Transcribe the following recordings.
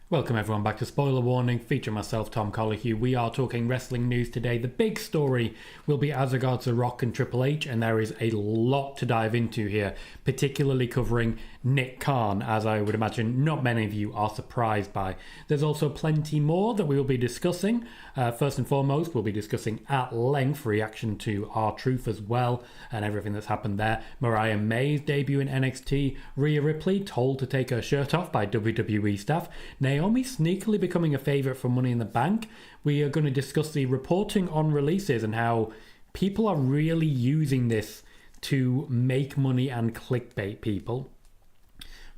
Welcome everyone back to Spoiler Warning, featuring myself, Tom Colohue. We are talking wrestling news today. The big story will be as regards The Rock and Triple H, and there is a lot to dive into here, particularly covering Nick Khan, as I would imagine not many of you are surprised by. There's also plenty more that we will be discussing. First and foremost, we'll be discussing at length reaction to R-Truth as well, and everything that's happened there. Mariah May's debut in NXT, Rhea Ripley told to take her shirt off by WWE staff, Naomi sneakily becoming a favourite for Money in the Bank. We are going to discuss the reporting on releases and how people are really using this to make money and clickbait people.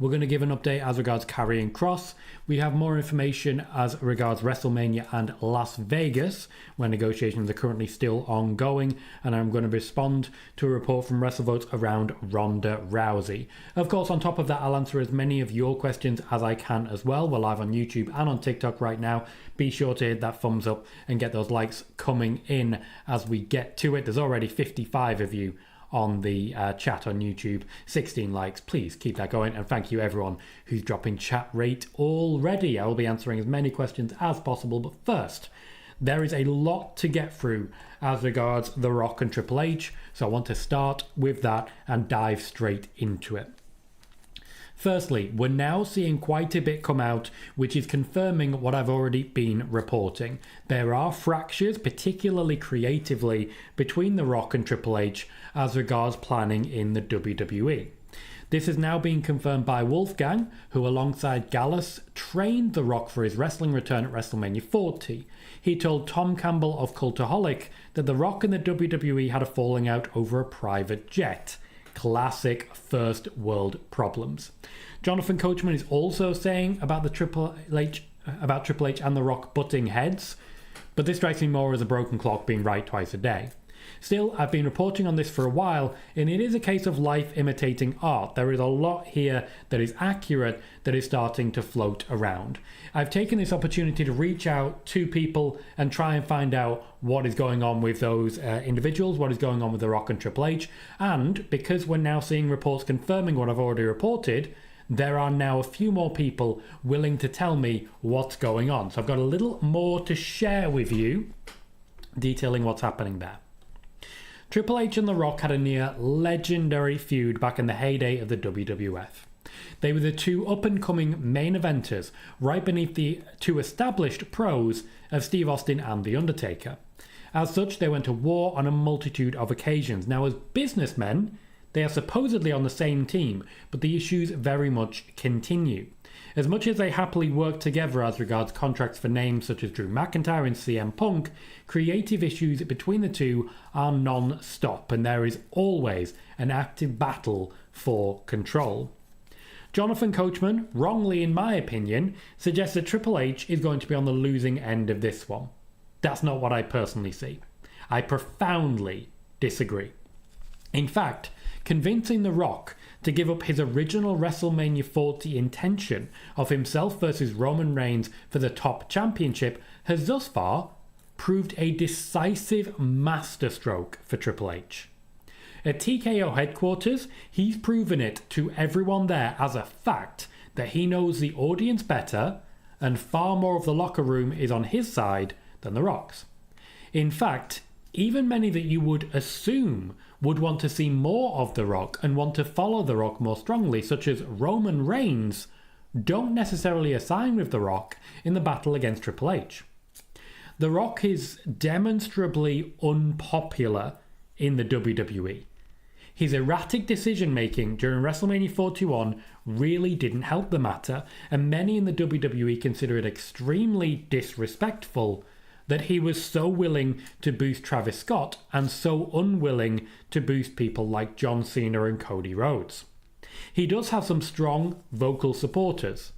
We're going to give an update as regards Karrion Kross. We have more information as regards WrestleMania and Las Vegas, where negotiations are currently still ongoing, and I'm going to respond to a report from WrestleVotes around Ronda Rousey. Of course, on top of that, I'll answer as many of your questions as I can as well. We're live on YouTube and on TikTok right now. Be sure to hit that thumbs up and get those likes coming in as we get to it. There's already 55 of you on the chat on YouTube, 16 likes. Please keep that going, and thank you everyone who's dropping chat rate already. I will be answering as many questions as possible, but first, there is a lot to get through as regards The Rock and Triple H, so I want to start with that and dive straight into it. Firstly, we're now seeing quite a bit come out which is confirming what I've already been reporting. There are fractures, particularly creatively, between The Rock and Triple H as regards planning in the WWE. This is now being confirmed by Wolfgang, who alongside Gallus trained The Rock for his wrestling return at WrestleMania 40. He told Tom Campbell of Cultaholic that The Rock and the WWE had a falling out over a private jet. Classic first world problems. Jonathan Coachman is also saying about Triple H and The Rock butting heads, but this strikes me more as a broken clock being right twice a day. Still, I've been reporting on this for a while, and it is a case of life imitating art. There is a lot here that is accurate that is starting to float around. I've taken this opportunity to reach out to people and try and find out what is going on with those individuals, what is going on with The Rock and Triple H, and because we're now seeing reports confirming what I've already reported, there are now a few more people willing to tell me what's going on. So I've got a little more to share with you, detailing what's happening there. Triple H and The Rock had a near legendary feud back in the heyday of the WWF. They were the two up-and-coming main eventers, right beneath the two established pros of Steve Austin and The Undertaker. As such, they went to war on a multitude of occasions. Now, as businessmen, they are supposedly on the same team, but the issues very much continue. As much as they happily work together as regards contracts for names such as Drew McIntyre and CM Punk, creative issues between the two are non-stop, and there is always an active battle for control. Jonathan Coachman, wrongly in my opinion, suggests that Triple H is going to be on the losing end of this one. That's not what I personally see. I profoundly disagree. In fact, convincing The Rock to give up his original WrestleMania 40 intention of himself versus Roman Reigns for the top championship has thus far proved a decisive masterstroke for Triple H. At TKO headquarters, he's proven it to everyone there as a fact that he knows the audience better and far more of the locker room is on his side than The Rock's. In fact, even many that you would assume would want to see more of The Rock and want to follow The Rock more strongly, such as Roman Reigns, don't necessarily assign with The Rock in the battle against Triple H. The Rock is demonstrably unpopular in the WWE. His erratic decision-making during WrestleMania 41 really didn't help the matter, and many in the WWE consider it extremely disrespectful that he was so willing to boost Travis Scott and so unwilling to boost people like John Cena and Cody Rhodes. He does have some strong vocal supporters,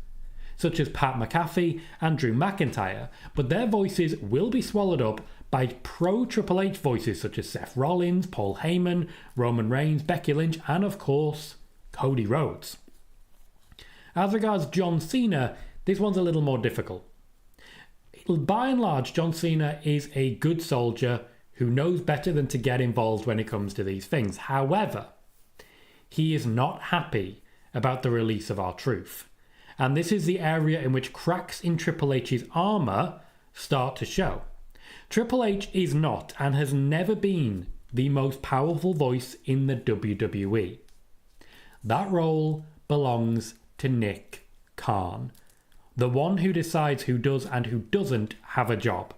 such as Pat McAfee and Drew McIntyre, but their voices will be swallowed up by pro-Triple H voices such as Seth Rollins, Paul Heyman, Roman Reigns, Becky Lynch, and of course, Cody Rhodes. As regards John Cena, this one's a little more difficult. By and large, John Cena is a good soldier who knows better than to get involved when it comes to these things. However, he is not happy about the release of R-Truth. And this is the area in which cracks in Triple H's armour start to show. Triple H is not and has never been the most powerful voice in the WWE. That role belongs to Nick Khan, the one who decides who does and who doesn't have a job.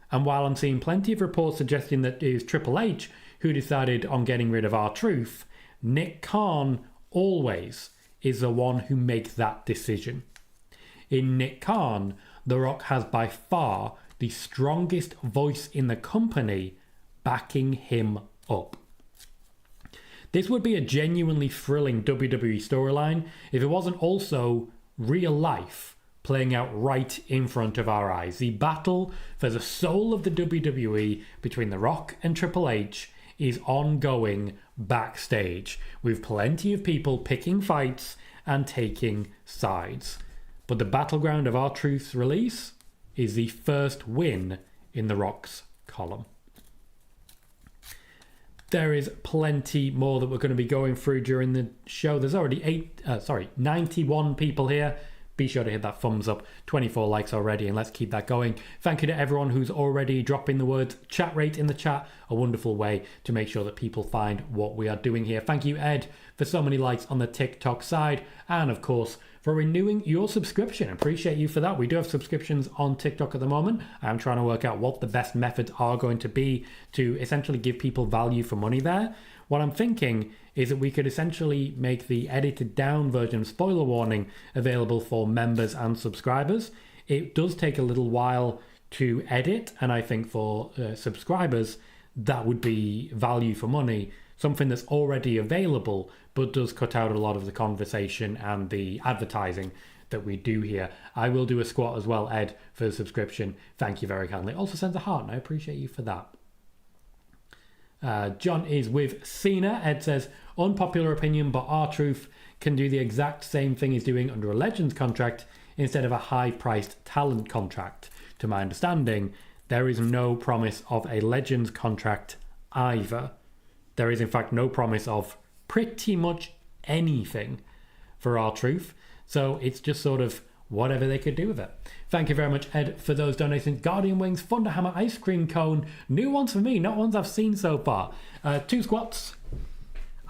And while I'm seeing plenty of reports suggesting that it is Triple H who decided on getting rid of R-Truth, Nick Khan always is the one who makes that decision. In Nick Khan, The Rock has by far the strongest voice in the company backing him up. This would be a genuinely thrilling WWE storyline if it wasn't also real life playing out right in front of our eyes. The battle for the soul of the WWE between The Rock and Triple H is ongoing backstage, with plenty of people picking fights and taking sides. But the battleground of R-Truth's release is the first win in The Rock's column. There is plenty more that we're going to be going through during the show. There's already 91 people here. Be sure to hit that thumbs up. 24 likes already, and let's keep that going. Thank you to everyone who's already dropping the words chat rate in the chat. A wonderful way to make sure that people find what we are doing here. Thank you, Ed, for so many likes on the TikTok side. And of course, for renewing your subscription. Appreciate you for that. We do have subscriptions on TikTok at the moment. I'm trying to work out what the best methods are going to be to essentially give people value for money there. What I'm thinking is that we could essentially make the edited down version of Spoiler Warning available for members and subscribers. It does take a little while to edit, and I think for subscribers, that would be value for money, something that's already available, but does cut out a lot of the conversation and the advertising that we do here. I will do a squat as well, Ed, for the subscription. Thank you very kindly. Also sends a heart, and I appreciate you for that. John is with Cena. Ed says, unpopular opinion, but R-Truth can do the exact same thing he's doing under a Legends contract instead of a high-priced talent contract. To my understanding, there is no promise of a Legends contract either. There is, in fact, no promise of pretty much anything for R-Truth. So it's just sort of whatever they could do with it. Thank you very much, Ed, for those donations. Guardian Wings, Thunderhammer Ice Cream Cone. New ones for me, not ones I've seen so far. 2 squats.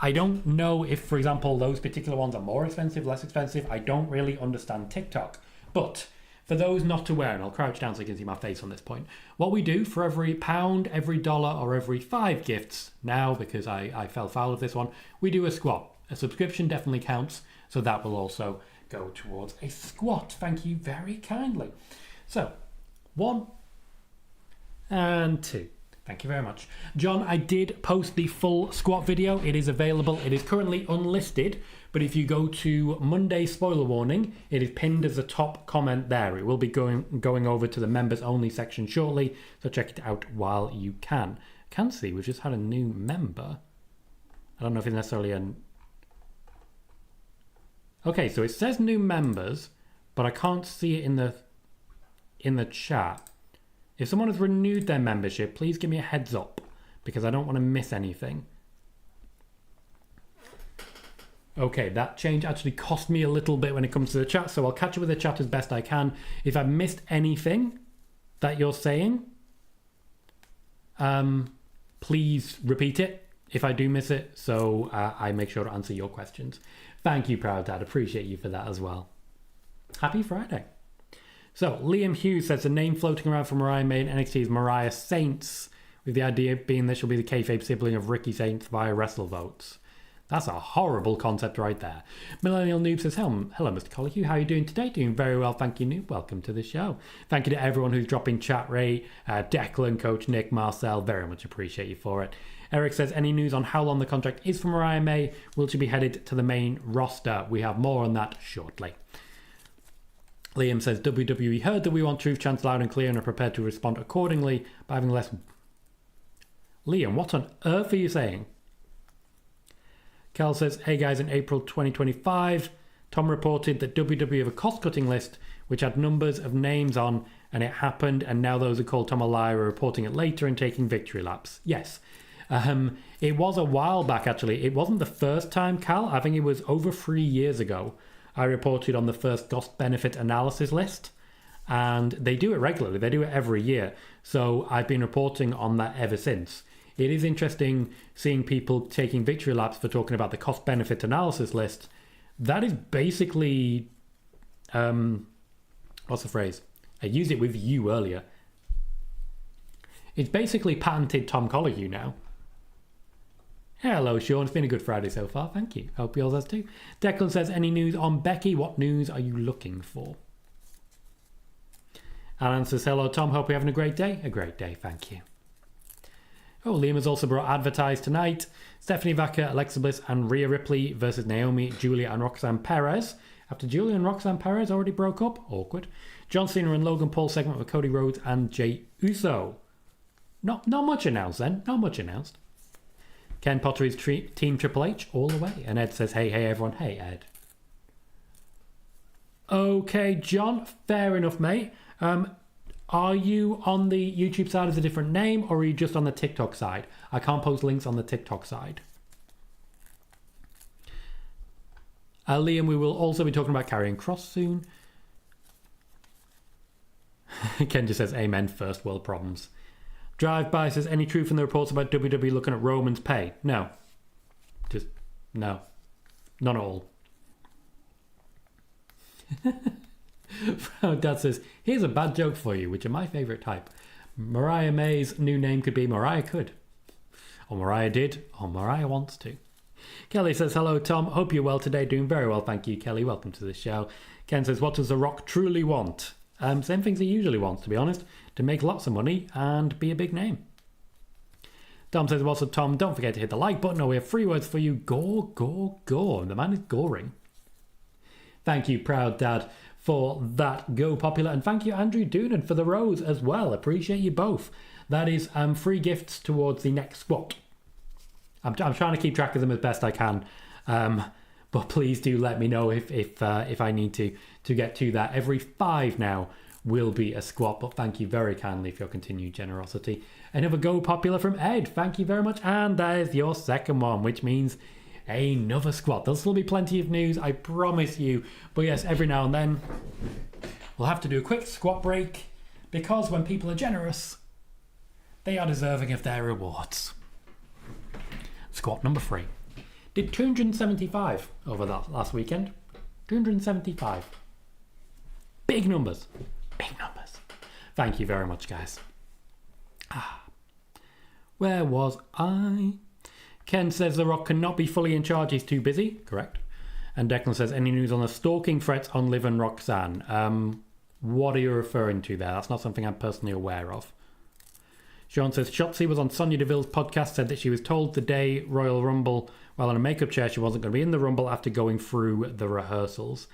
I don't know if, for example, those particular ones are more expensive, less expensive. I don't really understand TikTok. But for those not aware, and I'll crouch down so you can see my face on this point, what we do for every £1, every $1, or every 5 gifts, now, because I fell foul of this one, we do a squat. A subscription definitely counts, so that will also go towards a squat. Thank you very kindly. So, 1 and 2. Thank you very much. John, I did post the full squat video. It is available. It is currently unlisted, but if you go to Monday Spoiler Warning, it is pinned as a top comment there. It will be going over to the members only section shortly, so check it out while you can. I can see we've just had a new member. I don't know if it's necessarily an... Okay, so it says new members, but I can't see it in the chat. If someone has renewed their membership, please give me a heads up, because I don't want to miss anything. Okay, that change actually cost me a little bit when it comes to the chat, so I'll catch up with the chat as best I can. If I've missed anything that you're saying, please repeat it if I do miss it, so I make sure to answer your questions. Thank you, Proud Dad. Appreciate you for that as well. Happy Friday. So, Liam Hughes says the name floating around for Mariah May NXT is Mariah Saints, with the idea being that she'll be the kayfabe sibling of Ricky Saints via WrestleVotes. That's a horrible concept right there. Millennial Noob says, hello, Mr. Colohue. How are you doing today? Doing very well, thank you, Noob. Welcome to the show. Thank you to everyone who's dropping chat rate. Declan, Coach Nick, Marcel, very much appreciate you for it. Eric says, any news on how long the contract is for Mariah May? Will she be headed to the main roster? We have more on that shortly. Liam says, WWE heard that we want truth chants loud and clear and are prepared to respond accordingly by having less... Liam, what on earth are you saying? Kel says, hey guys, in April 2025, Tom reported that WWE have a cost-cutting list which had numbers of names on, and it happened, and now those who called Tom a liar are reporting it later and taking victory laps. Yes. It was a while back, actually. It wasn't the first time, Cal. I think it was over 3 years ago. I reported on the first cost-benefit analysis list, and they do it regularly. They do it every year. So I've been reporting on that ever since. It is interesting seeing people taking victory laps for talking about the cost-benefit analysis list. That is basically... what's the phrase? I used it with you earlier. It's basically patented Tom Colohue now. Hello, Sean. It's been a good Friday so far. Thank you. Hope yours has too. Declan says, any news on Becky? What news are you looking for? Alan says, hello, Tom. Hope you're having a great day. A great day. Thank you. Oh, Liam has also brought advertised tonight. Stephanie Vaca, Alexa Bliss, and Rhea Ripley versus Naomi, Julia, and Roxanne Perez. After Julia and Roxanne Perez already broke up. Awkward. John Cena and Logan Paul segment with Cody Rhodes and Jey Uso. Not much announced then. Not much announced. Ken Potter is Team Triple H all the way. And Ed says, hey everyone. Hey, Ed. Okay, John. Fair enough, mate. Are you on the YouTube side as a different name, or are you just on the TikTok side? I can't post links on the TikTok side. Liam, we will also be talking about Karrion Kross soon. Ken just says, amen, first world problems. Drive-by says, any truth in the reports about WWE looking at Roman's pay? No. Just, no. None at all. Dad says, here's a bad joke for you, which are my favourite type. Mariah May's new name could be Mariah Could. Or Mariah Did. Or Mariah Wants To. Kelly says, hello, Tom. Hope you're well today. Doing very well, thank you, Kelly. Welcome to the show. Ken says, what does The Rock truly want? Same things he usually wants, to be honest. To make lots of money and be a big name. Tom says, what's up, Tom? Don't forget to hit the like button, or we have 3 words for you. Gore, gore, gore. The man is goring. Thank you, proud dad, for that. Go Popular. And thank you, Andrew Doonan, for the rose as well. Appreciate you both. That is free gifts towards the next squat. I'm trying to keep track of them as best I can. But please do let me know if I need to get to that. Every 5 now will be a squat. But thank you very kindly for your continued generosity. Another Go Popular from Ed. Thank you very much. And there's your second one, which means another squat. There'll still be plenty of news, I promise you. But yes, every now and then we'll have to do a quick squat break, because when people are generous, they are deserving of their rewards. Squat number 3. Did 275 over that last weekend. 275. Big numbers. Big numbers. Thank you very much, guys. Where was I? Ken says The Rock cannot be fully in charge. He's too busy. Correct. And Declan says, any news on the stalking threats on Liv and Roxanne? What are you referring to there? That's not something I'm personally aware of. Sean says, Shotzi was on Sonya Deville's podcast, said that she was told the day Royal Rumble, while in a makeup chair, she wasn't going to be in the Rumble after going through the rehearsals.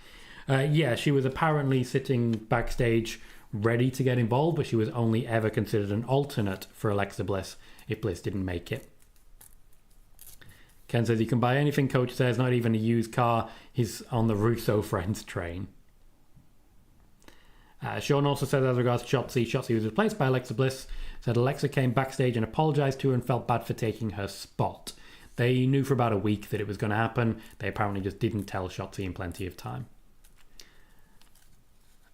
Yeah, she was apparently sitting backstage ready to get involved, but she was only ever considered an alternate for Alexa Bliss if Bliss didn't make it. Ken says, you can buy anything Coach says, not even a used car. He's on the Russo Friends train. Sean also said, as regards Shotzi was replaced by Alexa Bliss. Said Alexa came backstage and apologised to her and felt bad for taking her spot. They knew for about a week that it was going to happen. They apparently just didn't tell Shotzi in plenty of time.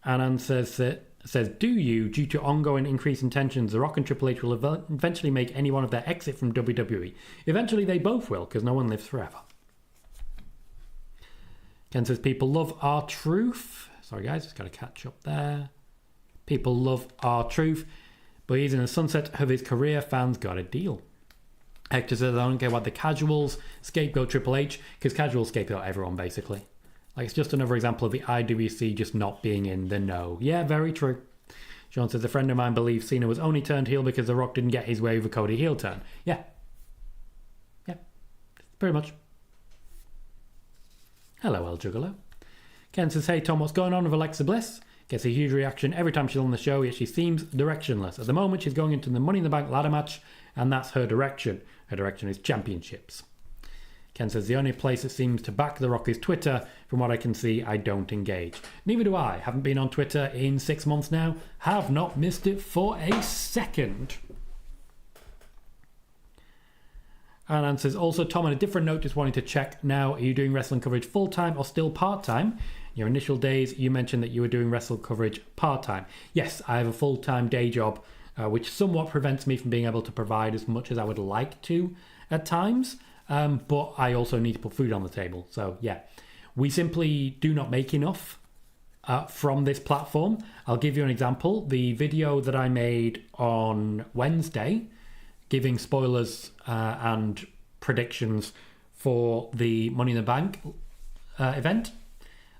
Anand says, due to ongoing increase in tensions, The Rock and Triple H will eventually make any one of their exit from WWE. Eventually they both will, because no one lives forever. Ken says, people love R-Truth. Sorry guys, just got to catch up there. People love R-Truth, but he's in the sunset of his career. Fans got a deal. Hector says, I don't care about the casuals scapegoat Triple H, because casuals scapegoat everyone basically. Like, it's just another example of the IWC just not being in the know. Yeah, very true. Sean says, a friend of mine believes Cena was only turned heel because The Rock didn't get his way with a Cody heel turn. Yeah. Yeah. Pretty much. Hello, El Juggalo. Ken says, hey Tom, what's going on with Alexa Bliss? Gets a huge reaction every time she's on the show, yet she seems directionless. At the moment, she's going into the Money in the Bank ladder match, and that's her direction. Her direction is championships. Ken says, the only place that seems to back The Rock is Twitter. From what I can see, I don't engage. Neither do I. Haven't been on Twitter in 6 months now. Have not missed it for a second. And answers, also, Tom, on a different note, just wanting to check now, are you doing wrestling coverage full-time or still part-time? Your initial days, you mentioned that you were doing wrestle coverage part-time. Yes, I have a full-time day job, which somewhat prevents me from being able to provide as much as I would like to at times. But I also need to put food on the table. So, yeah, we simply do not make enough from this platform. I'll give you an example. The video that I made on Wednesday, giving spoilers and predictions for the Money in the Bank event,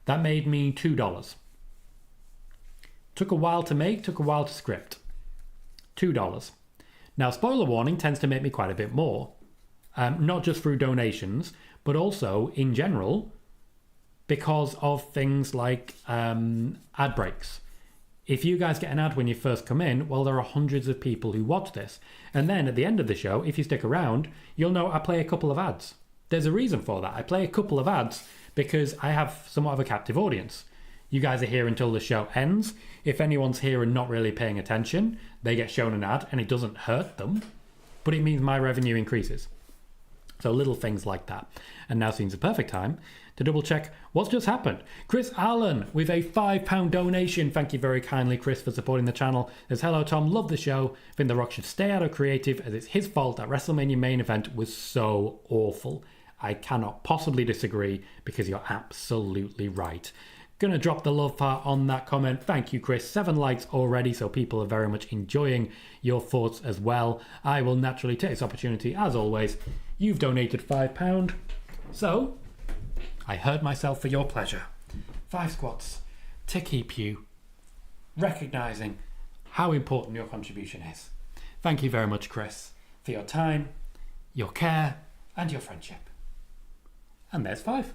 that made me $2. Took a while to make, took a while to script. $2. Now, spoiler warning tends to make me quite a bit more. Not just through donations, but also in general because of things like ad breaks. If you guys get an ad when you first come in, well, there are hundreds of people who watch this. And then at the end of the show, if you stick around, you'll know I play a couple of ads. There's a reason for that. I play a couple of ads because I have somewhat of a captive audience. You guys are here until the show ends. If anyone's here and not really paying attention, they get shown an ad and it doesn't hurt them, but it means my revenue increases. So little things like that. And now seems the perfect time to double check what's just happened. Chris Allen with a £5 donation. Thank you very kindly, Chris, for supporting the channel. Says, hello, Tom. Love the show. Think The Rock should stay out of creative as it's his fault that WrestleMania main event was so awful. I cannot possibly disagree because you're absolutely right. Gonna drop the love part on that comment. Thank you, Chris. 7 likes already, so people are very much enjoying your thoughts as well. I will naturally take this opportunity, as always. You've donated £5, so I heard myself for your pleasure. 5 squats to keep you recognising how important your contribution is. Thank you very much, Chris, for your time, your care, and your friendship. And there's 5.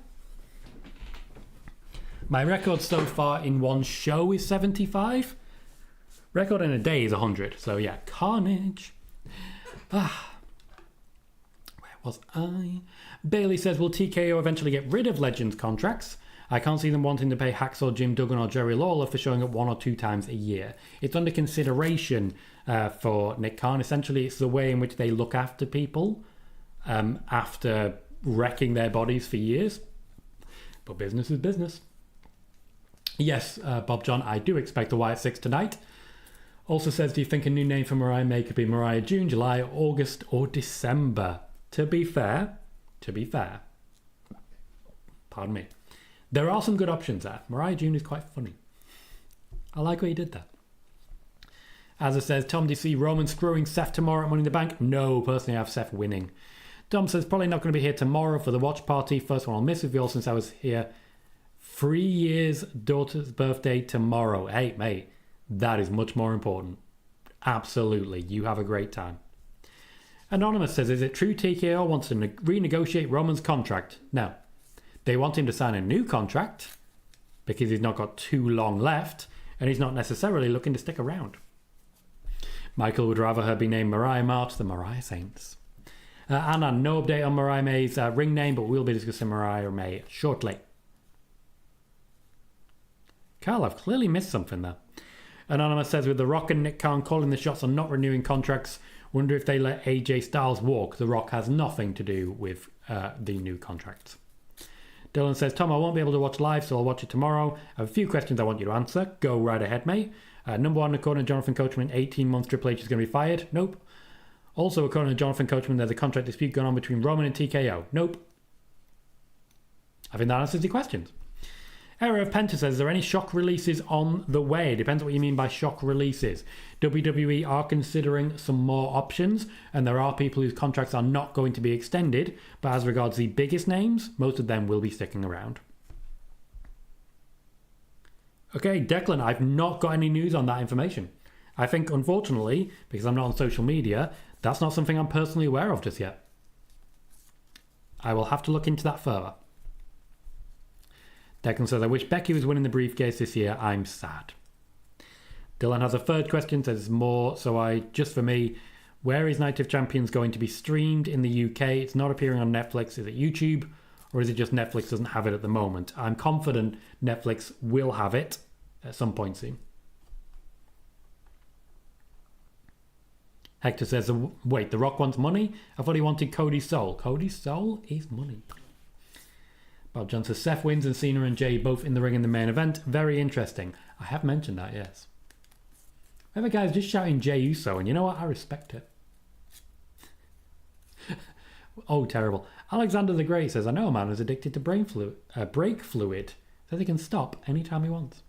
My record so far in one show is 75. Record in a day is 100. So yeah, carnage. Where was I? Bailey says, will TKO eventually get rid of Legends contracts? I can't see them wanting to pay Hacksaw Jim Duggan or Jerry Lawler for showing up 1 or 2 times a year. It's under consideration for Nick Khan. Essentially, it's the way in which they look after people after wrecking their bodies for years. But business is business. Yes, Bob John, I do expect a Wyatt 6 tonight. Also says, do you think a new name for Mariah May could be Mariah June, July, August, or December? To be fair, pardon me, there are some good options there. Mariah June is quite funny. I like what he did there. As it says, Tom, do you see Roman screwing Seth tomorrow at Money in the Bank? No, personally, I have Seth winning. Tom says, probably not going to be here tomorrow for the watch party. First one I'll miss with you all since I was here. 3 years, daughter's birthday tomorrow. Hey, mate, that is much more important. Absolutely. You have a great time. Anonymous says, is it true TKO wants to renegotiate Roman's contract? No. They want him to sign a new contract because he's not got too long left and he's not necessarily looking to stick around. Michael would rather her be named Mariah March than Mariah Saints. Anna, no update on Mariah May's ring name, but we'll be discussing Mariah May shortly. Carl, I've clearly missed something there. Anonymous says, with The Rock and Nick Khan calling the shots on not renewing contracts, wonder if they let AJ Styles walk. The Rock has nothing to do with the new contracts. Dylan says, Tom, I won't be able to watch live, so I'll watch it tomorrow. I have a few questions I want you to answer. Go right ahead, mate. Number 1, according to Jonathan Coachman, 18 months Triple H is going to be fired. Nope. Also, according to Jonathan Coachman, there's a contract dispute going on between Roman and TKO. Nope. I think that answers the questions. Era of Penta says, are there any shock releases on the way? Depends what you mean by shock releases. WWE are considering some more options, and there are people whose contracts are not going to be extended, but as regards the biggest names, most of them will be sticking around. Okay, Declan, I've not got any news on that information. I think, unfortunately, because I'm not on social media, that's not something I'm personally aware of just yet. I will have to look into that further. Declan says, I wish Becky was winning the briefcase this year. I'm sad. Dylan has a third question, says more. So just for me, where is Night of Champions going to be streamed in the UK? It's not appearing on Netflix. Is it YouTube? Or is it just Netflix doesn't have it at the moment? I'm confident Netflix will have it at some point soon. Hector says, wait, The Rock wants money? I thought he wanted Cody's soul. Cody's soul is money. Bob John says, Seth wins and Cena and Jay both in the ring in the main event. Very interesting. I have mentioned that, yes. Other guys just shouting Jey Uso, and you know what? I respect it. Oh, terrible. Alexander the Great says, I know a man who's addicted to brake fluid, so he can stop anytime he wants.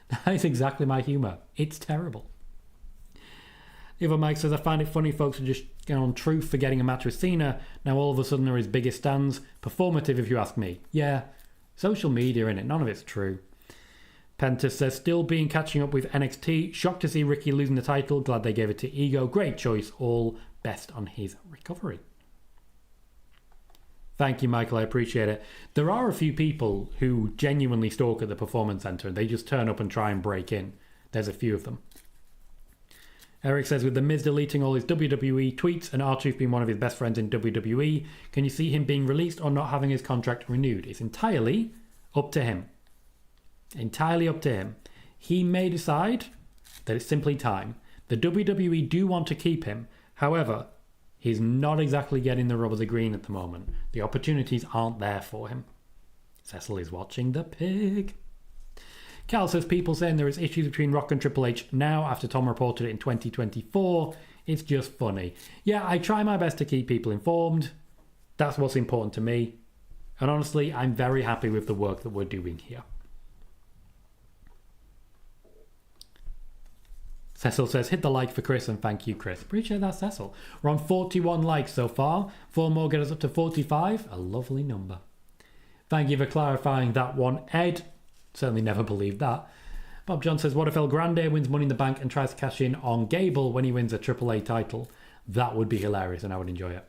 That is exactly my humour. It's terrible. The other Mike says, I find it funny folks are just getting on truth for getting a match with Cena. Now all of a sudden are his biggest stands. Performative if you ask me. Yeah, social media innit? None of it's true. Penta says, still being catching up with NXT. Shocked to see Ricky losing the title. Glad they gave it to Ego. Great choice. All best on his recovery. Thank you, Michael. I appreciate it. There are a few people who genuinely stalk at the Performance Center. They just turn up and try and break in. There's a few of them. Eric says, with The Miz deleting all his WWE tweets and R-Truth being one of his best friends in WWE, can you see him being released or not having his contract renewed? It's entirely up to him. Entirely up to him. He may decide that it's simply time. The WWE do want to keep him. However, he's not exactly getting the rub of the green at the moment. The opportunities aren't there for him. Cecil is watching the pig. Cal says, people saying there is issues between Rock and Triple H now after Tom reported it in 2024. It's just funny. Yeah, I try my best to keep people informed. That's what's important to me. And honestly, I'm very happy with the work that we're doing here. Cecil says, hit the like for Chris and thank you, Chris. Appreciate that, Cecil. We're on 41 likes so far. 4 more get us up to 45. A lovely number. Thank you for clarifying that one, Ed. Certainly never believed that. Bob John says, what if El Grande wins Money in the Bank and tries to cash in on Gable when he wins a AAA title? That would be hilarious and I would enjoy it.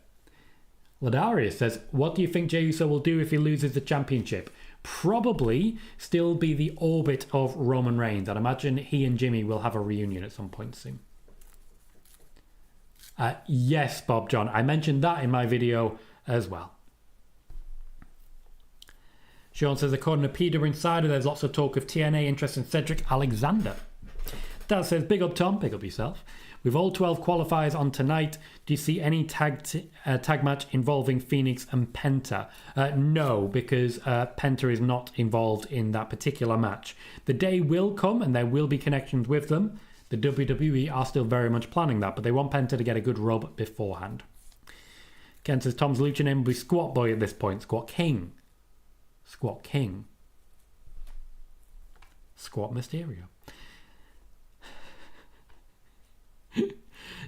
Ladarius says, what do you think Jey Uso will do if he loses the championship? Probably still be the orbit of Roman Reigns. I'd imagine he and Jimmy will have a reunion at some point soon. Yes, Bob John. I mentioned that in my video as well. Sean says, according to PWInsider, there's lots of talk of TNA interest in Cedric Alexander. Dad says, big up Tom, big up yourself. With all 12 qualifiers on tonight, do you see any tag match involving Phoenix and Penta? No, because Penta is not involved in that particular match. The day will come and there will be connections with them. The WWE are still very much planning that, but they want Penta to get a good rub beforehand. Ken says, Tom's lucha name will be Squat Boy at this point. Squat King. Squat King. Squat Mysterio.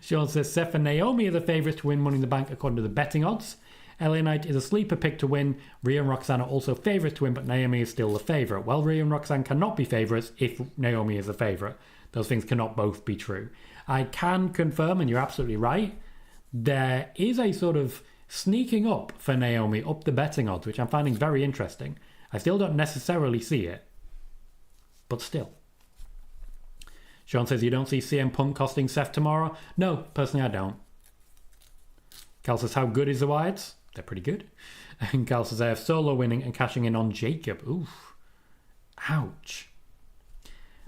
Sean says, Seth and Naomi are the favourites to win Money in the Bank according to the betting odds. LA Knight is a sleeper pick to win. Rhea and Roxanne are also favourites to win, but Naomi is still the favourite. Well, Rhea and Roxanne cannot be favourites if Naomi is the favourite. Those things cannot both be true. I can confirm, and you're absolutely right, there is a sort of sneaking up for Naomi up the betting odds, which I'm finding very interesting. I still don't necessarily see it, but still. Sean says, you don't see CM Punk costing Seth tomorrow? No, personally I don't. Cal says, how good is the Wyatts? They're pretty good. And Cal says, I have Solo winning and cashing in on Jacob. Oof. Ouch.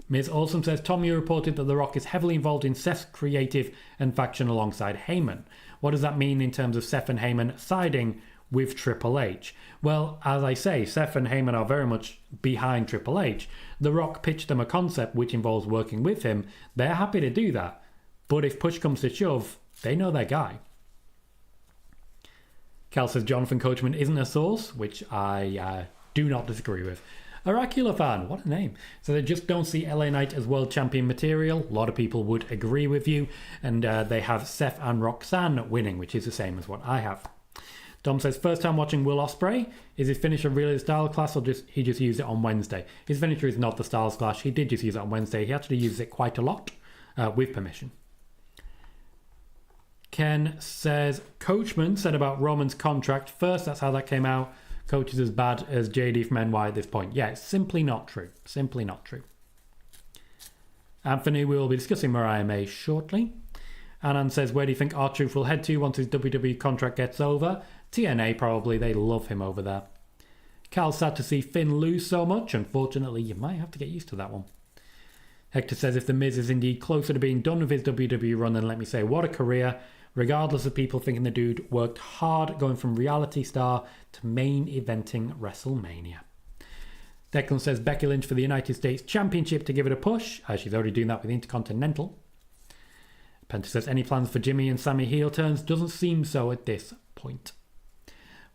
Ms. Awesome says, Tom, you reported that The Rock is heavily involved in Seth's creative and faction alongside Heyman. What does that mean in terms of Seth and Heyman siding with Triple H? Well, as I say, Seth and Heyman are very much behind Triple H. The Rock pitched them a concept which involves working with him. They're happy to do that. But if push comes to shove, they know their guy. Cal says Jonathan Coachman isn't a source, which I do not disagree with. Oracular fan, what a name. So they just don't see LA Knight as world champion material. A lot of people would agree with you. And they have Seth and Roxanne winning, which is the same as what I have. Dom says, first time watching Will Ospreay. Is his finisher really the Styles Clash or he just used it on Wednesday? His finisher is not the Styles Clash. He did just use it on Wednesday. He actually uses it quite a lot with permission. Ken says, Coachman said about Roman's contract. First, that's how that came out. Coach is as bad as JD from NY at this point. Yeah, it's simply not true. Simply not true. Anthony, we will be discussing Mariah May shortly. Anand says, where do you think R-Truth will head to once his WWE contract gets over? TNA probably. They love him over there. Cal's sad to see Finn lose so much. Unfortunately, you might have to get used to that one. Hector says, if The Miz is indeed closer to being done with his WWE run, then let me say, what a career. Regardless of people thinking the dude worked hard going from reality star to main eventing WrestleMania. Declan says, Becky Lynch for the United States Championship to give it a push, as she's already doing that with Intercontinental. Penta says, any plans for Jimmy and Sammy heel turns? Doesn't seem so at this point.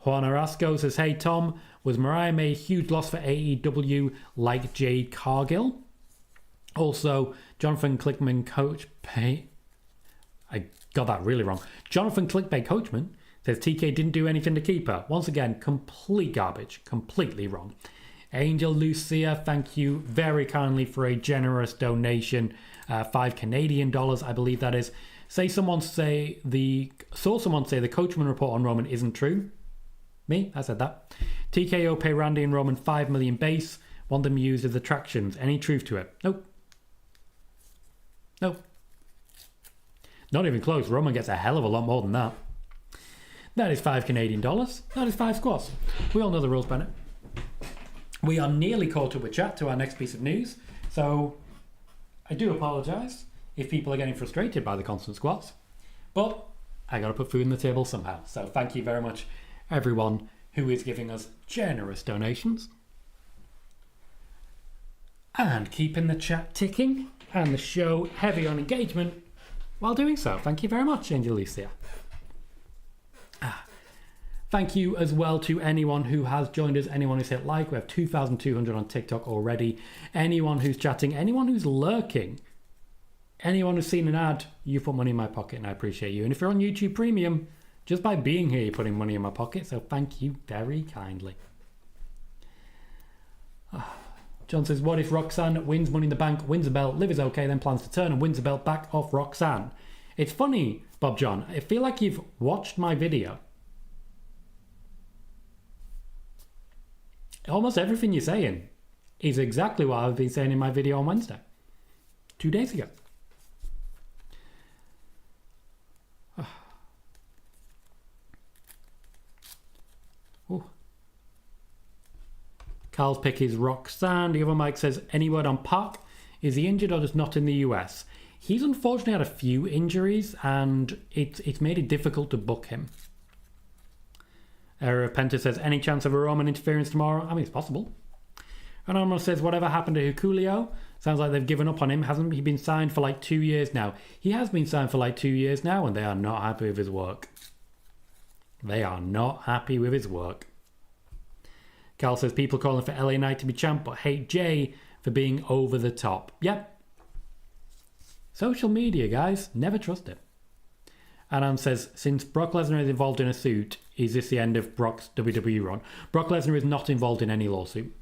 Juan Orasco says, hey Tom, was Mariah May a huge loss for AEW like Jade Cargill? Also, Jonathan Clickman I got that really wrong. Jonathan Clickbait Coachman says TK didn't do anything to keep her. Once again, complete garbage. Completely wrong. Angel Lucia, thank you very kindly for a generous donation. 5 Canadian dollars, I believe that is. Saw someone say the Coachman report on Roman isn't true. Me, I said that. TKO pay Randy and Roman 5 million base. Want them used as attractions. Any truth to it? Nope. Nope. Not even close. Roman gets a hell of a lot more than that. That is 5 Canadian dollars. That is 5 squats. We all know the rules, Bennett. We are nearly caught up with chat to our next piece of news. So I do apologise if people are getting frustrated by the constant squats. But I got to put food on the table somehow. So thank you very much, everyone who is giving us generous donations. And keeping the chat ticking and the show heavy on engagement while doing so. Thank you very much, Angel Lucia. Thank you as well to anyone who has joined us, anyone who's hit like. We have 2,200 on TikTok already. Anyone who's chatting, anyone who's lurking, anyone who's seen an ad, you put money in my pocket and I appreciate you. And if you're on YouTube Premium, just by being here, you're putting money in my pocket. So thank you very kindly. John says, what if Roxanne wins Money in the Bank, wins the belt, Liv is okay, then plans to turn and wins the belt back off Roxanne? It's funny, Bob John. I feel like you've watched my video. Almost everything you're saying is exactly what I've been saying in my video on Wednesday. 2 days ago. Carl's pick is Roxanne. The other Mike says, any word on Park? Is he injured or just not in the US? He's unfortunately had a few injuries and it's made it difficult to book him. Penta says, any chance of a Roman interference tomorrow? I mean, it's possible. Anonymous says, whatever happened to Julio? Sounds like they've given up on him. Hasn't he been signed for like 2 years now? He has been signed for like 2 years now and they are not happy with his work. They are not happy with his work. Carl says, people calling for LA Knight to be champ but hate Jay for being over the top. Yep. Social media, guys. Never trust it. Anan says, since Brock Lesnar is involved in a suit, is this the end of Brock's WWE run? Brock Lesnar is not involved in any lawsuit.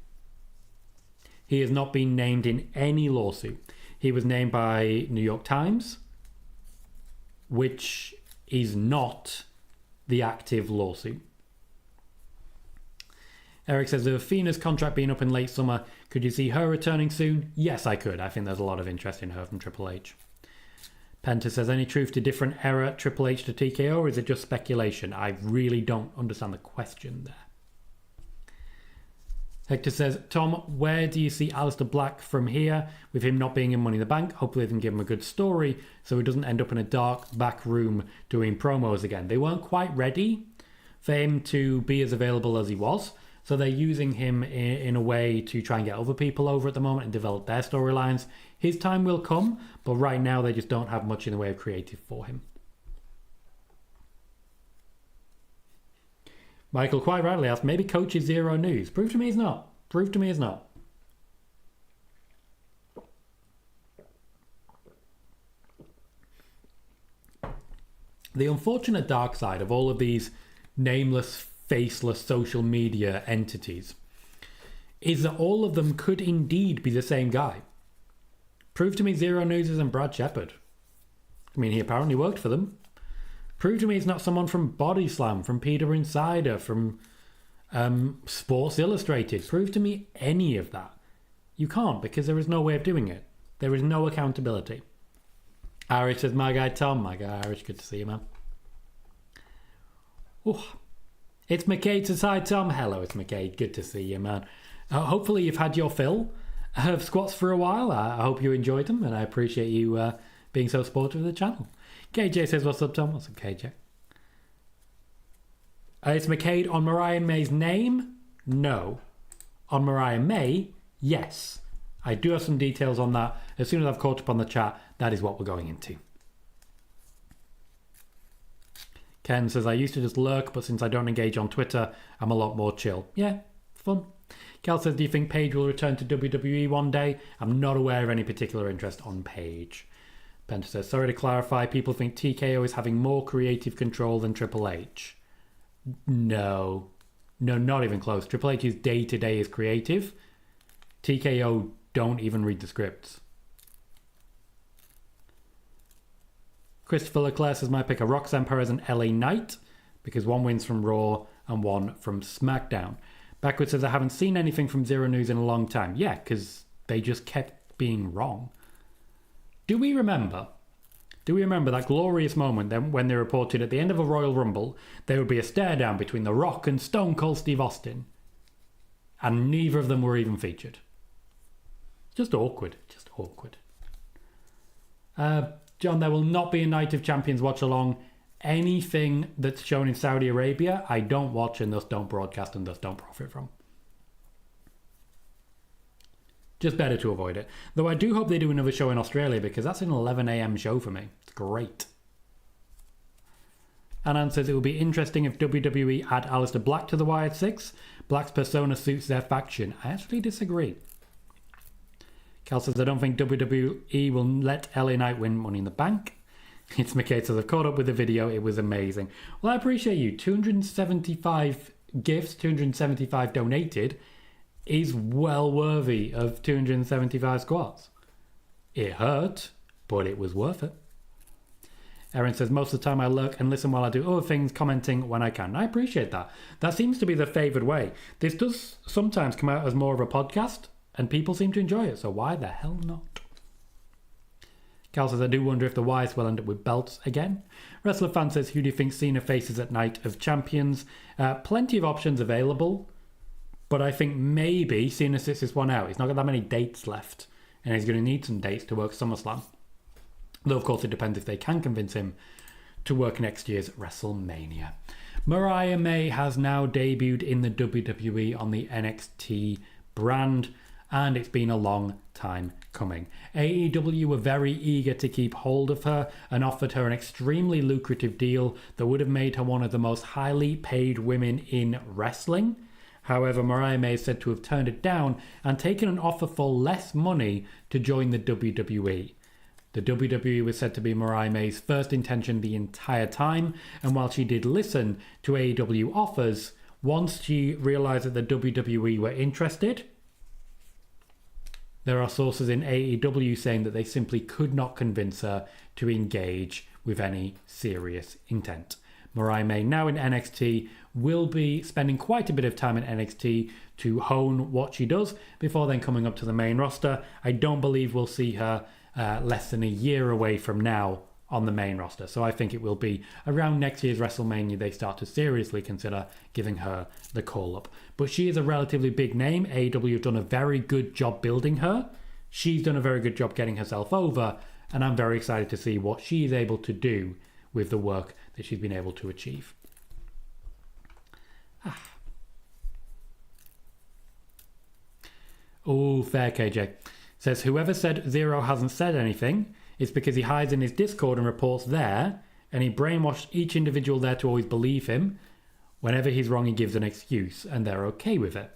He has not been named in any lawsuit. He was named by New York Times, which is not the active lawsuit. Eric says, with Athena's contract being up in late summer, could you see her returning soon? Yes, I could. I think there's a lot of interest in her from Triple H. Penta says, any truth to different era Triple H to TKO, or is it just speculation? I really don't understand the question there. Hector says, Tom, where do you see Aleister Black from here with him not being in Money in the Bank? Hopefully they can give him a good story so he doesn't end up in a dark back room doing promos again. They weren't quite ready for him to be as available as he was. So they're using him in a way to try and get other people over at the moment and develop their storylines. His time will come, but right now they just don't have much in the way of creative for him. Michael quite rightly asked, maybe Coach is zero news. Prove to me he's not. Prove to me he's not. The unfortunate dark side of all of these nameless, faceless social media entities is that all of them could indeed be the same guy. Prove to me Zero News isn't Brad Shepard. I mean, he apparently worked for them. Prove to me it's not someone from Body Slam, from PWInsider, from Sports Illustrated. Prove to me any of that. You can't, because there is no way of doing it. There is no accountability. Irish says, my guy Tom. My guy Irish, good to see you, man. Ooh. It's McCade says, hi Tom. Hello, it's McCade. Good to see you, man. Hopefully you've had your fill of squats for a while. I hope you enjoyed them, and I appreciate you being so supportive of the channel. KJ says, what's up, Tom? What's up, KJ? Is McCade on Mariah May's name? No. On Mariah May? Yes. I do have some details on that. As soon as I've caught up on the chat, that is what we're going into. Ken says, I used to just lurk, but since I don't engage on Twitter, I'm a lot more chill. Yeah, fun. Cal says, do you think Paige will return to WWE one day? I'm not aware of any particular interest on Paige. Penta says, sorry to clarify, people think TKO is having more creative control than Triple H. No, not even close. Triple H's day-to-day is creative. TKO don't even read the scripts. Christopher Leclerc says, my pick are Roxanne Perez and LA Knight, because one wins from Raw and one from SmackDown. Backward says, I haven't seen anything from Zero News in a long time. Yeah, because they just kept being wrong. Do we remember that glorious moment then when they reported at the end of a Royal Rumble there would be a stare down between The Rock and Stone Cold Steve Austin, and neither of them were even featured? Just awkward. John, there will not be a Night of Champions watch along. Anything that's shown in Saudi Arabia I don't watch, and thus don't broadcast, and thus don't profit from. Just better to avoid it. Though I do hope they do another show in Australia, because that's an 11 a.m. show for me. It's great. Anan says, it will be interesting if WWE add Aleister Black to the Wired Six. Black's persona suits their faction. I actually disagree. Cal says, I don't think WWE will let LA Knight win Money in the Bank. It's McKay says, I've caught up with the video. It was amazing. Well, I appreciate you. 275 gifts, 275 donated is well worthy of 275 squats. It hurt, but it was worth it. Erin says, most of the time I lurk and listen while I do other things, commenting when I can. I appreciate that. That seems to be the favoured way. This does sometimes come out as more of a podcast, and people seem to enjoy it, so why the hell not? Cal says, I do wonder if the Wyatts will end up with belts again. Wrestler Fan says, who do you think Cena faces at Night of Champions? Plenty of options available. But I think maybe Cena sits this one out. He's not got that many dates left, and he's going to need some dates to work SummerSlam. Though, of course, it depends if they can convince him to work next year's WrestleMania. Mariah May has now debuted in the WWE on the NXT brand, and it's been a long time coming. AEW were very eager to keep hold of her and offered her an extremely lucrative deal that would have made her one of the most highly paid women in wrestling. However, Mariah May is said to have turned it down and taken an offer for less money to join the WWE. The WWE was said to be Mariah May's first intention the entire time, and while she did listen to AEW offers, once she realised that the WWE were interested, there are sources in AEW saying that they simply could not convince her to engage with any serious intent. Mariah May, now in NXT, will be spending quite a bit of time in NXT to hone what she does before then coming up to the main roster. I don't believe we'll see her less than a year away from now on the main roster. So I think it will be around next year's WrestleMania they start to seriously consider giving her the call-up. But she is a relatively big name. AEW have done a very good job building her. She's done a very good job getting herself over, and I'm very excited to see what she is able to do with the work that she's been able to achieve. Oh, fair KJ. Says, whoever said Zero hasn't said anything, it's because he hides in his Discord and reports there, and he brainwashed each individual there to always believe him. Whenever he's wrong, he gives an excuse, and they're okay with it.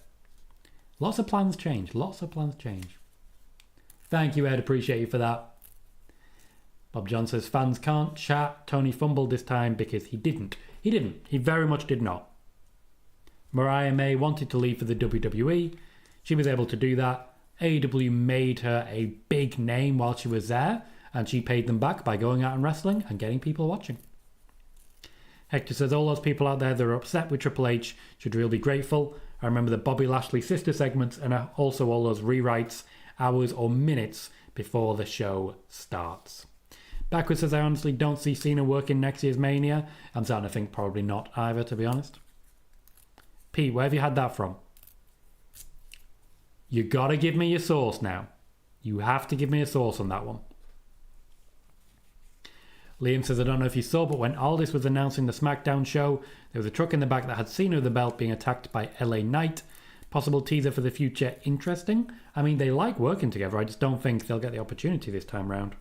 Lots of plans change. Thank you, Ed. Appreciate you for that. Bob John says, fans can't chat. Tony fumbled this time because he didn't. He very much did not. Mariah May wanted to leave for the WWE. She was able to do that. AEW made her a big name while she was there, and she paid them back by going out and wrestling and getting people watching. Hector says, all those people out there that are upset with Triple H should really be grateful. I remember the Bobby Lashley sister segments and also all those rewrites hours or minutes before the show starts. Backwards says, I honestly don't see Cena working next year's Mania. I'm starting to think probably not either, to be honest. Pete, where have you had that from? You gotta give me your source now. You have to give me a source on that one. Liam says, I don't know if you saw, but when Aldis was announcing the SmackDown show, there was a truck in the back that had Cena with the belt being attacked by LA Knight. Possible teaser for the future. Interesting. I mean, they like working together. I just don't think they'll get the opportunity this time round.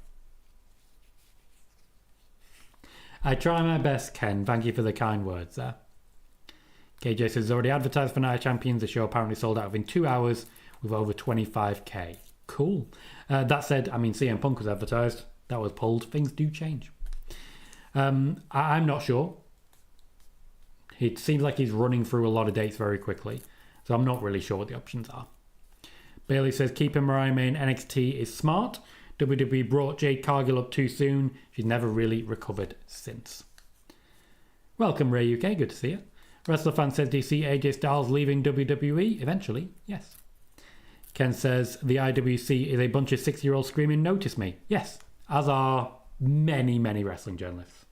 I try my best, Ken. Thank you for the kind words there. KJ says, already advertised for Night of Champions. The show apparently sold out within 2 hours with over 25k. Cool. That said, I mean, CM Punk was advertised. That was pulled. Things do change. I'm not sure. It seems like he's running through a lot of dates very quickly. So I'm not really sure what the options are. Bailey says, keeping Mariah May in NXT is smart. WWE brought Jade Cargill up too soon. She's never really recovered since. Welcome, Ray UK. Good to see you. Wrestler fan says, do you see AJ Styles leaving WWE? Eventually, yes. Ken says, the IWC is a bunch of 6-year-olds screaming, notice me. Yes, as are many, many wrestling journalists.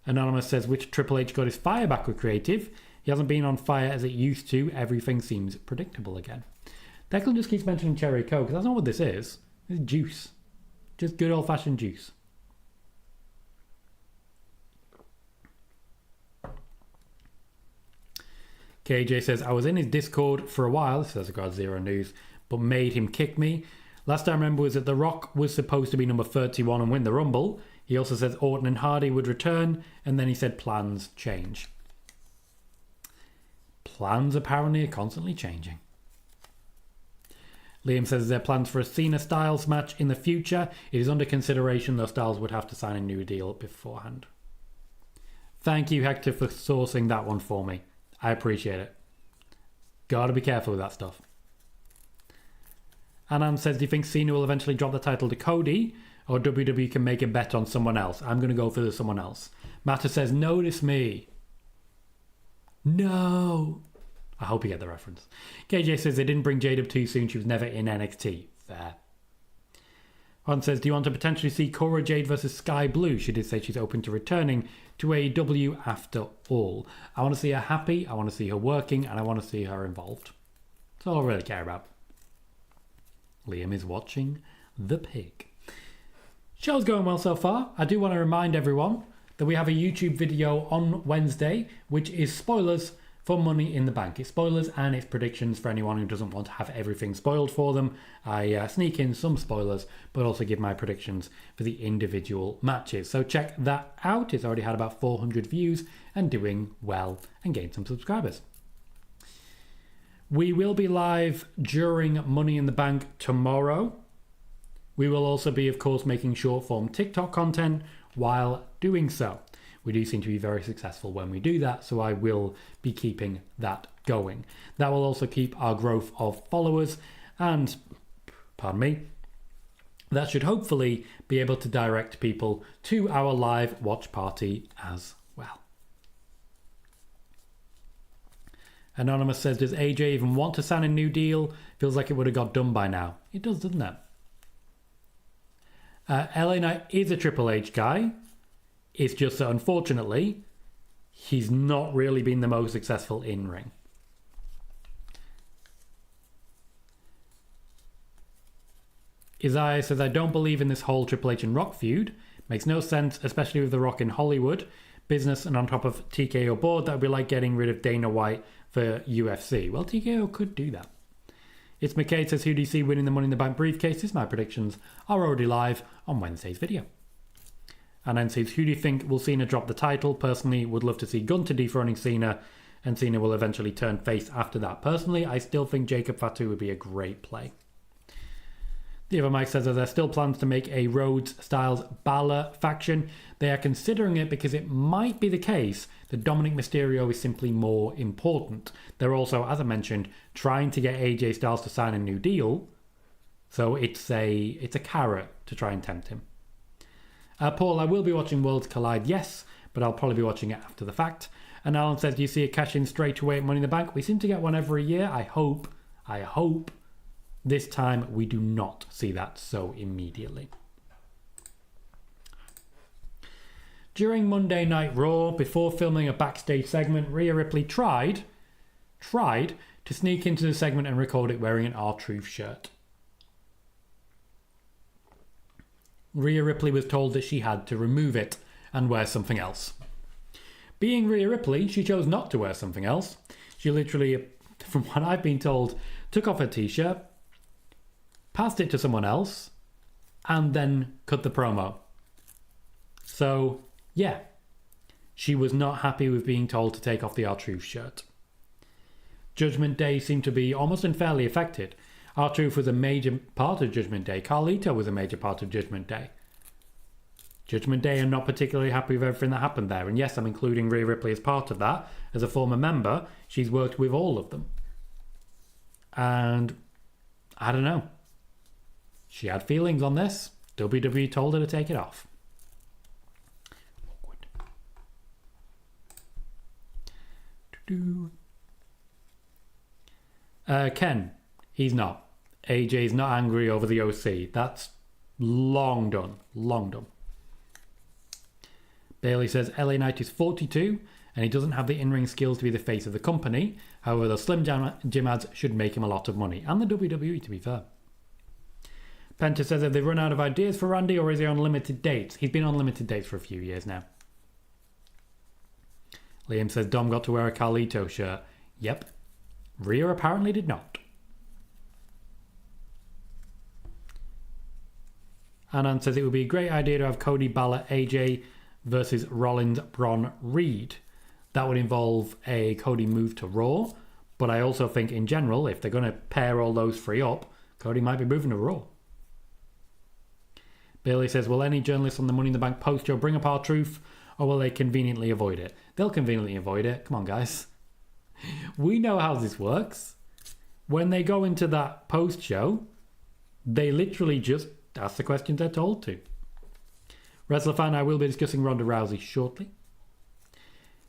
Anonymous says, which Triple H got his fire back with creative? He hasn't been on fire as it used to. Everything seems predictable again. Declan just keeps mentioning Cherry Coke. That's not what this is. It's juice. Just good old-fashioned juice. KJ says, I was in his Discord for a while, this says God Zero News, but made him kick me. Last I remember was that The Rock was supposed to be number 31 and win the Rumble. He also says Orton and Hardy would return, and then he said plans change. Plans apparently are constantly changing. Liam says there are plans for a Cena-Styles match in the future. It is under consideration, though Styles would have to sign a new deal beforehand. Thank you, Hector, for sourcing that one for me. I appreciate it. Gotta be careful with that stuff. Anand says, do you think Cena will eventually drop the title to Cody, or WWE can make a bet on someone else? I'm going to go for the someone else. Matter says, notice me. No. I hope you get the reference. KJ says they didn't bring Jade up too soon. She was never in NXT. Fair. Juan says, do you want to potentially see Cora Jade versus Sky Blue? She did say she's open to returning to AEW after all. I want to see her happy. I want to see her working. And I want to see her involved. That's all I really care about. Liam is watching the pig. Show's going well so far. I do want to remind everyone that we have a YouTube video on Wednesday, which is spoilers for Money in the Bank. It's spoilers and it's predictions for anyone who doesn't want to have everything spoiled for them. I sneak in some spoilers, but also give my predictions for the individual matches. So check that out. It's already had about 400 views and doing well and gained some subscribers. We will be live during Money in the Bank tomorrow. We will also be, of course, making short-form TikTok content while doing so. We do seem to be very successful when we do that, so I will be keeping that going. That will also keep our growth of followers, and, pardon me, that should hopefully be able to direct people to our live watch party as well. Anonymous says, does AJ even want to sign a new deal? Feels like it would have got done by now. It does, doesn't it? LA Knight is a Triple H guy. It's just that, unfortunately, he's not really been the most successful in-ring. Isaiah says, I don't believe in this whole Triple H and Rock feud. Makes no sense, especially with The Rock in Hollywood. Business and on top of TKO board, that would be like getting rid of Dana White for UFC. Well, TKO could do that. It's McKay says, who do you see winning the Money in the Bank briefcases? My predictions are already live on Wednesday's video. And then says, who do you think will Cena drop the title? Personally, would love to see Gunther dethroning Cena, and Cena will eventually turn face after that. Personally, I still think Jacob Fatu would be a great play. The other Mike says that there are still plans to make a Rhodes-Styles Balor faction. They are considering it because it might be the case that Dominic Mysterio is simply more important. They're also, as I mentioned, trying to get AJ Styles to sign a new deal. So it's a carrot to try and tempt him. Paul, I will be watching Worlds Collide, yes, but I'll probably be watching it after the fact. And Alan says, do you see a cash in straight away at Money in the Bank? We seem to get one every year. I hope this time we do not see that so immediately. During Monday Night Raw, before filming a backstage segment, Rhea Ripley tried to sneak into the segment and record it wearing an R-Truth shirt. Rhea Ripley was told that she had to remove it and wear something else. Being Rhea Ripley, she chose not to wear something else. She literally, from what I've been told, took off her t-shirt, passed it to someone else, and then cut the promo. So, yeah, she was not happy with being told to take off the R-Truth shirt. Judgment Day seemed to be almost unfairly affected. R-Truth was a major part of Judgment Day. Carlito was a major part of Judgment Day. Judgment Day are not particularly happy with everything that happened there. And yes, I'm including Rhea Ripley as part of that. As a former member, she's worked with all of them. And I don't know. She had feelings on this. WWE told her to take it off. Awkward. Ken, he's not. AJ's not angry over the OC. That's long done. Long done. Bailey says LA Knight is 42 and he doesn't have the in-ring skills to be the face of the company. However, the Slim Jim ads should make him a lot of money. And the WWE, to be fair. Penta says, have they run out of ideas for Randy or is he on limited dates? He's been on limited dates for a few years now. Liam says, Dom got to wear a Carlito shirt. Yep. Rhea apparently did not. Anand says it would be a great idea to have Cody Balor AJ versus Rollins Bron Reed. That would involve a Cody move to Raw, but I also think in general, if they're going to pair all those three up, Cody might be moving to Raw. Bailey says, will any journalists on the Money in the Bank post-show bring up R-Truth, or will they conveniently avoid it? They'll conveniently avoid it. Come on, guys. We know how this works. When they go into that post-show, they literally just ask the questions they're told to. Wrestler fan, I will be discussing Ronda Rousey shortly.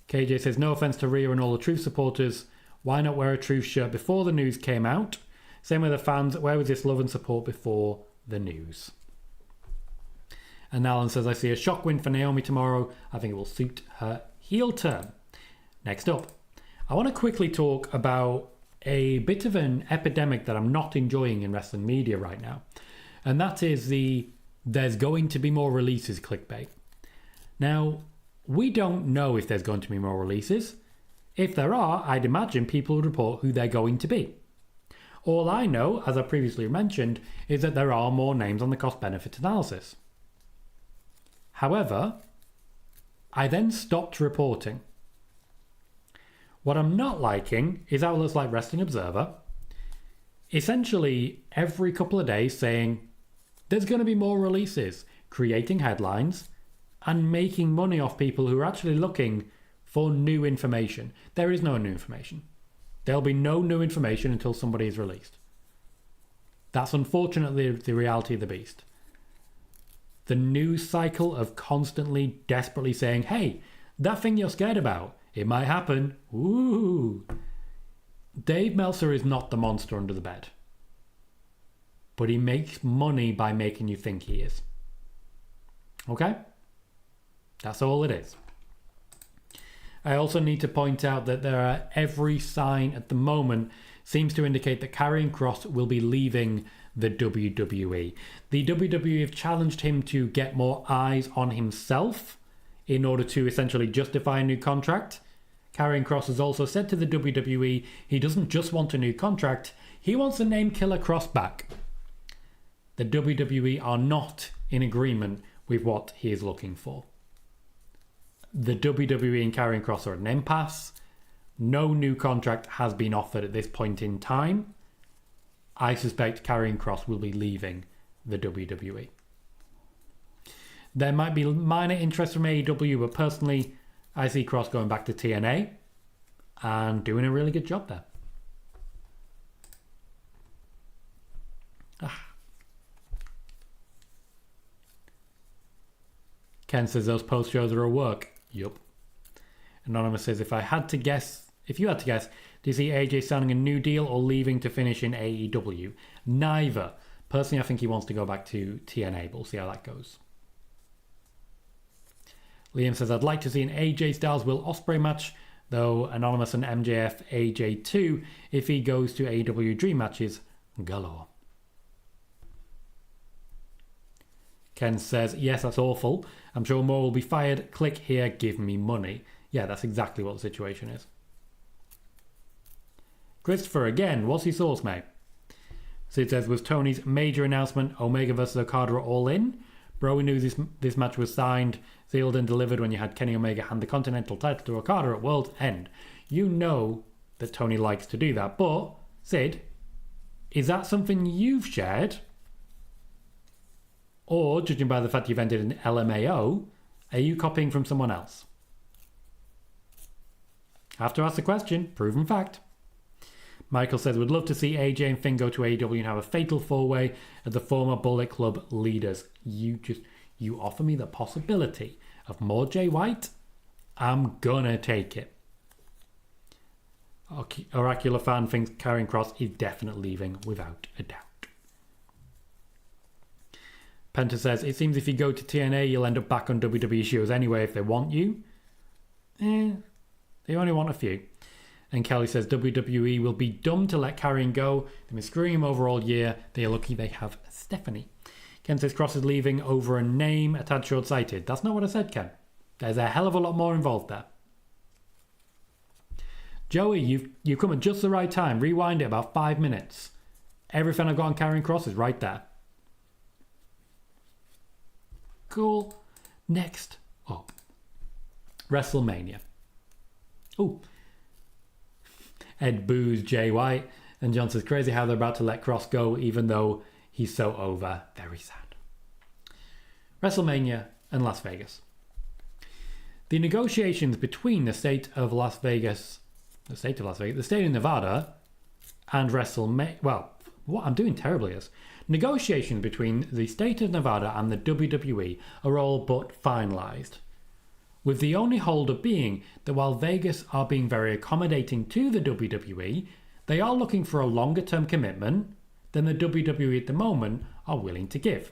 KJ says, no offense to Rhea and all the Truth supporters. Why not wear a Truth shirt before the news came out? Same with the fans. Where was this love and support before the news? And Alan says, I see a shock win for Naomi tomorrow. I think it will suit her heel turn. Next up, I want to quickly talk about a bit of an epidemic that I'm not enjoying in wrestling media right now. And that is the there's going to be more releases clickbait. Now, we don't know if there's going to be more releases. If there are, I'd imagine people would report who they're going to be. All I know, as I previously mentioned, is that there are more names on the cost-benefit analysis. However, I then stopped reporting. What I'm not liking is outlets like Wrestling Observer, essentially every couple of days saying, there's going to be more releases, creating headlines and making money off people who are actually looking for new information. There is no new information. There'll be no new information until somebody is released. That's unfortunately the reality of the beast. The news cycle of constantly, desperately saying, hey, that thing you're scared about, it might happen. Ooh. Dave Meltzer is not the monster under the bed. But he makes money by making you think he is. Okay? That's all it is. I also need to point out that there are every sign at the moment seems to indicate that Karrion Kross will be leaving the WWE. The WWE have challenged him to get more eyes on himself in order to essentially justify a new contract. Karrion Kross has also said to the WWE he doesn't just want a new contract, he wants the name Killer Kross back. The WWE are not in agreement with what he is looking for. The WWE and Karrion Kross are at an impasse. No new contract has been offered at this point in time. I suspect Karrion Kross will be leaving the WWE. There might be minor interest from AEW, but personally, I see Kross going back to TNA and doing a really good job there. Ken says those post shows are a work. Yup. Anonymous says if you had to guess, do you see AJ signing a new deal or leaving to finish in AEW? Neither. Personally, I think he wants to go back to TNA, but we'll see how that goes. Liam says, I'd like to see an AJ Styles Will Ospreay match though Anonymous and MJF AJ too if he goes to AEW Dream matches galore. Ken says, yes, that's awful. I'm sure more will be fired. Click here, give me money. Yeah, that's exactly what the situation is. Christopher again, what's your source, mate? So it says, was Tony's major announcement Omega vs Okada all in? Bro, we knew this match was signed, sealed and delivered when you had Kenny Omega hand the Continental title to Okada at World's End. You know that Tony likes to do that, but, Sid, is that something you've shared? Or, judging by the fact you've entered an LMAO, are you copying from someone else? Have to ask the question. Proven fact. Michael says, would love to see AJ and Finn go to AEW and have a fatal four-way as the former Bullet Club leaders. You offer me the possibility of more Jay White? I'm gonna take it. Oracular fan thinks Karrion Kross is definitely leaving without a doubt. Penta says, it seems if you go to TNA, you'll end up back on WWE shows anyway if they want you. They only want a few. And Kelly says, WWE will be dumb to let Karrion go. They've been screwing him over all year. They're lucky they have Stephanie. Ken says, Cross is leaving over a name, a tad short-sighted. That's not what I said, Ken. There's a hell of a lot more involved there. Joey, you've come at just the right time. Rewind it about 5 minutes. Everything I've got on Karrion Kross is right there. Cool. Next up, WrestleMania. Oh, Ed boos Jay White, and John says, crazy how they're about to let Kross go, even though he's so over. Very sad. WrestleMania and Las Vegas. The negotiations between the state of Nevada, and WrestleMania. Well, what I'm doing terribly is negotiations between the state of Nevada and the WWE are all but finalized, with the only holdup being that while Vegas are being very accommodating to the WWE, they are looking for a longer term commitment than the WWE at the moment are willing to give.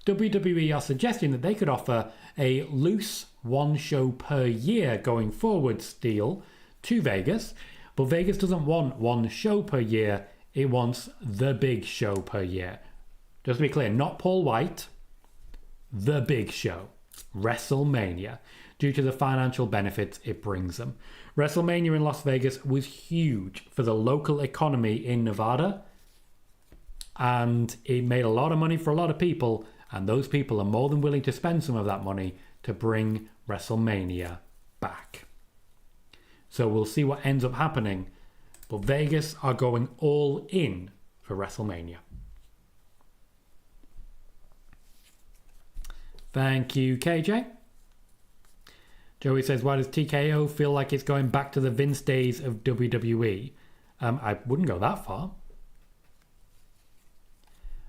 WWE are suggesting that they could offer a loose one show per year going forwards deal to Vegas, but Vegas doesn't want one show per year. It wants the big show per year. Just to be clear, not Paul White, the big show, WrestleMania, due to the financial benefits it brings them. WrestleMania in Las Vegas was huge for the local economy in Nevada, and it made a lot of money for a lot of people, and those people are more than willing to spend some of that money to bring WrestleMania back. So we'll see what ends up happening. But Vegas are going all in for WrestleMania. Thank you, KJ. Joey says, why does TKO feel like it's going back to the Vince days of WWE? I wouldn't go that far.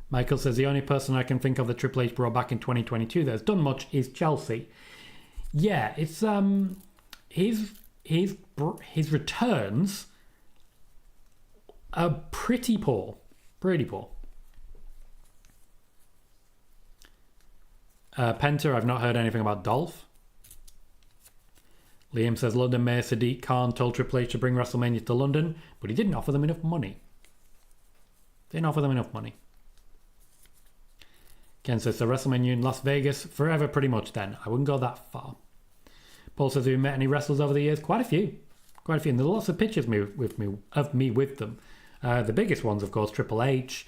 Michael says, the only person I can think of that Triple H brought back in 2022 that has done much is Chelsea. Yeah, it's his returns are pretty poor. Pretty poor. Penta, I've not heard anything about Dolph. Liam says, London Mayor Sadiq Khan told Triple H to bring WrestleMania to London, but he didn't offer them enough money. Ken says, so WrestleMania in Las Vegas forever pretty much then. I wouldn't go that far. Paul says, have you met any wrestlers over the years? Quite a few. And there are lots of pictures of me with them. The biggest ones, of course, Triple H,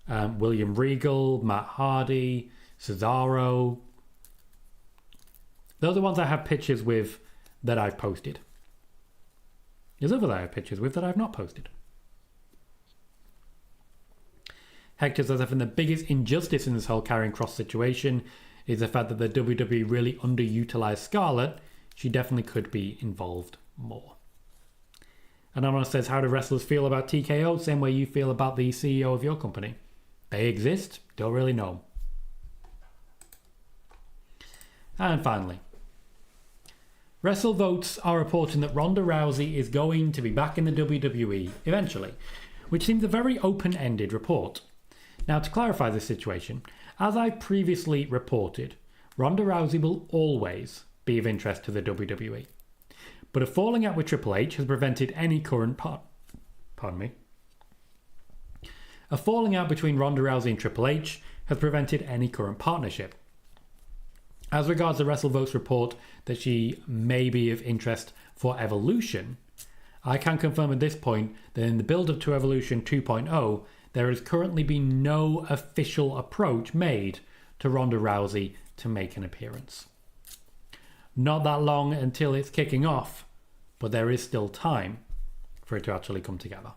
William Regal, Matt Hardy, Cesaro. Those are the ones I have pictures with that I've posted. There's others I have pictures with that I've not posted. Hector says, I think the biggest injustice in this whole Karrion Kross situation is the fact that the WWE really underutilized Scarlett. She definitely could be involved more. Anonymous says, how do wrestlers feel about TKO? Same way you feel about the CEO of your company. They exist, don't really know. And finally, WrestleVotes are reporting that Ronda Rousey is going to be back in the WWE eventually, which seems a very open-ended report. Now, to clarify this situation, as I previously reported, Ronda Rousey will always be of interest to the WWE. But a falling out with Triple H has prevented any current A falling out between Ronda Rousey and Triple H has prevented any current partnership. As regards the WrestleVotes report that she may be of interest for Evolution, I can confirm at this point that in the build-up to Evolution 2.0, there has currently been no official approach made to Ronda Rousey to make an appearance. Not that long until it's kicking off, but there is still time for it to actually come together.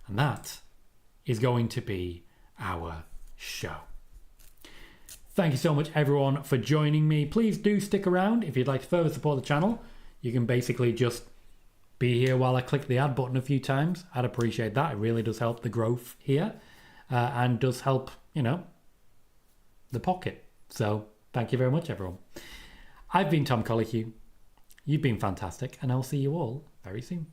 And that is going to be our show. Thank you so much, everyone, for joining me. Please do stick around if you'd like to further support the channel. You can basically just be here while I click the add button a few times. I'd appreciate that. It really does help the growth here and does help, the pocket. So thank you very much, everyone. I've been Tom Colohue. You've been fantastic, and I'll see you all very soon.